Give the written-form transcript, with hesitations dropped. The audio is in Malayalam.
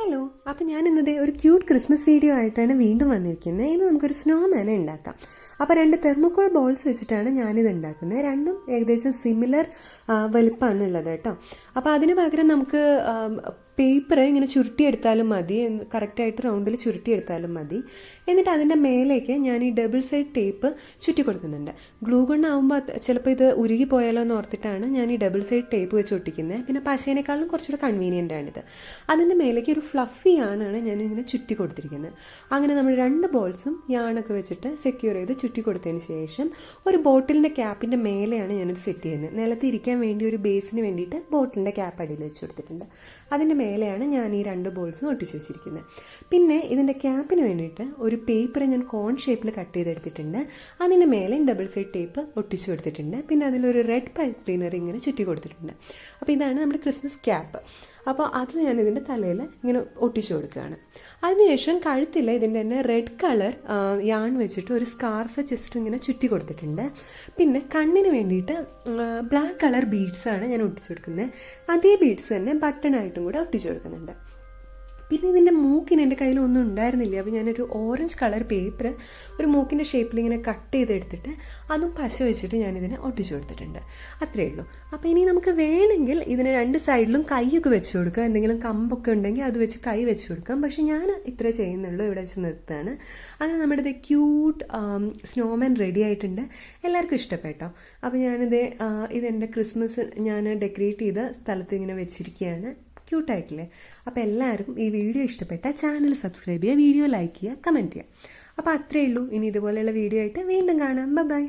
ഹലോ, അപ്പോൾ ഞാൻ ഇന്നത്തെ ഒരു ക്യൂട്ട് ക്രിസ്മസ് വീഡിയോ ആയിട്ടാണ് വീണ്ടും വന്നിരിക്കുന്നത്. ഇന്ന് നമുക്കൊരു സ്നോമാനെ ഉണ്ടാക്കാം. അപ്പോൾ 2 തെർമോക്കോൾ ബോൾസ് വെച്ചിട്ടാണ് ഞാനിത് ഉണ്ടാക്കുന്നത്. രണ്ടും ഏകദേശം സിമിലർ വലുപ്പമാണ് ഉള്ളത് കേട്ടോ. അപ്പോൾ അതിന് പകരം നമുക്ക് പേപ്പർ ഇങ്ങനെ ചുരുട്ടിയെടുത്താലും മതി, കറക്റ്റായിട്ട് റൗണ്ടിൽ ചുരുട്ടിയെടുത്താലും മതി. എന്നിട്ട് അതിൻ്റെ മേലേക്ക് ഞാൻ ഈ ഡബിൾ സൈഡ് ടേപ്പ് ചുറ്റി കൊടുക്കുന്നുണ്ട്. ഗ്ലൂ ഗണ്ണാകുമ്പോൾ ചിലപ്പോൾ ഇത് ഉരുകി പോയാലോ എന്ന് ഓർത്തിട്ടാണ് ഞാൻ ഈ ഡബിൾ സൈഡ് ടേപ്പ് വെച്ച് ഒട്ടിക്കുന്നത്. പിന്നെ പശേനേക്കാളും കുറച്ചുകൂടെ കൺവീനിയൻ്റ് ആണിത്. അതിൻ്റെ മേലേക്ക് ഒരു ഫ്ലഫി യാണാണ് ഞാൻ ഇങ്ങനെ ചുറ്റി കൊടുത്തിരിക്കുന്നത്. അങ്ങനെ നമ്മൾ 2 ബോൾസും യാണൊക്കെ വെച്ചിട്ട് സെക്യൂർ ചെയ്ത് ചുറ്റി കൊടുത്തതിന് ശേഷം ഒരു ബോട്ടിലിൻ്റെ ക്യാപ്പിൻ്റെ മേലെയാണ് ഞാനിത് സെറ്റ് ചെയ്യുന്നത്. നിലത്ത് ഇരിക്കാൻ വേണ്ടി ഒരു ബേസിന് വേണ്ടിയിട്ട് ബോട്ടിലിൻ്റെ ക്യാപ്പ് അടിയിൽ വെച്ച് കൊടുത്തിട്ടുണ്ട്. അതിൻ്റെ മേലെയാണ് ഞാൻ ഈ 2 ബോൾസും ഒട്ടിച്ച് വെച്ചിരിക്കുന്നത്. പിന്നെ ഇതിൻ്റെ ക്യാപ്പിന് വേണ്ടിയിട്ട് ഒരു പേപ്പർ ഞാൻ കോൺ ഷേപ്പിൽ കട്ട് ചെയ്തെടുത്തിട്ടുണ്ട്. അതിൻ്റെ മേലെ ഡബിൾ സൈഡ് ടേപ്പ് ഒട്ടിച്ചു കൊടുത്തിട്ടുണ്ട്. പിന്നെ അതിലൊരു റെഡ് പൈപ്പ് ക്ലീനർ ഇങ്ങനെ ചുറ്റി കൊടുത്തിട്ടുണ്ട്. അപ്പോൾ ഇതാണ് നമ്മുടെ ക്രിസ്മസ് ക്യാപ്പ്. അപ്പോൾ അത് ഞാൻ ഇതിൻ്റെ തലയിൽ ഇങ്ങനെ ഒട്ടിച്ചു കൊടുക്കുകയാണ്. അതിനുശേഷം കഴുത്തിൽ ഇതിൻ്റെ തന്നെ റെഡ് കളർ യാൺ വെച്ചിട്ട് ഒരു സ്കാർഫ് ജസ്റ്റ് ഇങ്ങനെ ചുറ്റി കൊടുത്തിട്ടുണ്ട്. പിന്നെ കണ്ണിന് വേണ്ടിയിട്ട് ബ്ലാക്ക് കളർ ബീഡ്സാണ് ഞാൻ ഒട്ടിച്ചു കൊടുക്കുന്നത്. അതേ ബീഡ്സ് തന്നെ ബട്ടണായിട്ടും കൂടെ ഒട്ടിച്ചു കൊടുക്കുന്നുണ്ട്. പിന്നെ ഇതിൻ്റെ മൂക്കിന് എൻ്റെ കയ്യിൽ ഒന്നും ഉണ്ടായിരുന്നില്ല. അപ്പോൾ ഞാനൊരു ഓറഞ്ച് കളർ പേപ്പർ ഒരു മൂക്കിൻ്റെ ഷേപ്പിൽ ഇങ്ങനെ കട്ട് ചെയ്തെടുത്തിട്ട് അതും പശ വെച്ചിട്ട് ഞാനിതിനെ ഒട്ടിച്ചു കൊടുത്തിട്ടുണ്ട്. അത്രയേ ഉള്ളൂ. അപ്പോൾ ഇനി നമുക്ക് വേണമെങ്കിൽ ഇതിന് 2 സൈഡിലും കൈയൊക്കെ വെച്ച് കൊടുക്കാം. എന്തെങ്കിലും കമ്പൊക്കെ ഉണ്ടെങ്കിൽ അത് വെച്ച് കൈ വെച്ച് കൊടുക്കാം. പക്ഷെ ഞാൻ ഇത്ര ചെയ്യുന്നുള്ളൂ, ഇവിടെ വെച്ച് നിർത്തുകയാണ്. അങ്ങനെ നമ്മുടെ ക്യൂട്ട് സ്നോമാൻ റെഡി ആയിട്ടുണ്ട്. എല്ലാവർക്കും ഇഷ്ടപ്പെട്ടോ? അപ്പോൾ ഇതെൻ്റെ ക്രിസ്മസ് ഞാൻ ഡെക്കറേറ്റ് ചെയ്ത സ്ഥലത്ത് ഇങ്ങനെ വെച്ചിരിക്കുകയാണ്. ക്യൂട്ടായിട്ടില്ലേ? അപ്പോൾ എല്ലാവരും ഈ വീഡിയോ ഇഷ്ടപ്പെട്ടാൽ ചാനൽ സബ്സ്ക്രൈബ് ചെയ്യുക, വീഡിയോ ലൈക്ക് ചെയ്യുക, കമൻറ്റ് ചെയ്യുക. അപ്പോൾ അത്രയേ ഉള്ളൂ. ഇനി ഇതുപോലെയുള്ള വീഡിയോ ആയിട്ട് വീണ്ടും കാണാം. ബൈ.